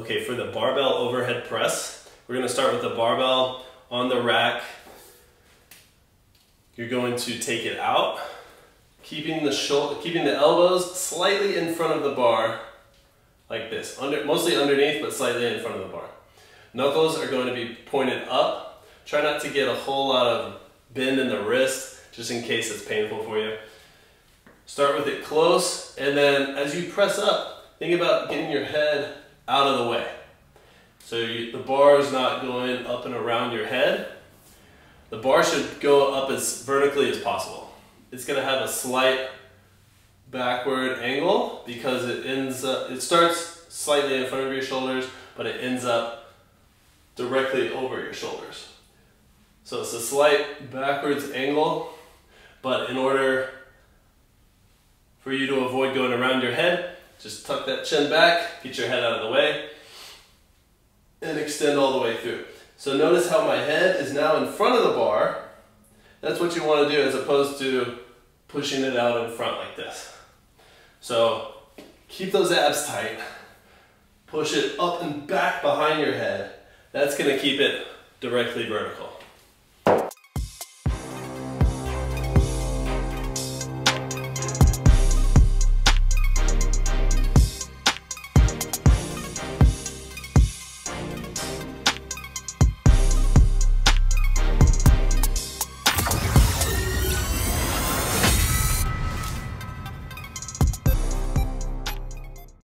Okay, for the barbell overhead press, we're going to start with the barbell on the rack. You're going to take it out, keeping the elbows slightly in front of the bar, like this, mostly underneath, but slightly in front of the bar. Knuckles are going to be pointed up. Try not to get a whole lot of bend in the wrist, just in case it's painful for you. Start with it close, and then as you press up, think about getting your head out of the way. So the bar is not going up and around your head. The bar should go up as vertically as possible. It's going to have a slight backward angle because it starts slightly in front of your shoulders, but it ends up directly over your shoulders. So it's a slight backwards angle, but in order for you to avoid going around your head, just tuck that chin back, get your head out of the way, and extend all the way through. So notice how my head is now in front of the bar. That's what you want to do as opposed to pushing it out in front like this. So keep those abs tight. Push it up and back behind your head. That's going to keep it directly vertical.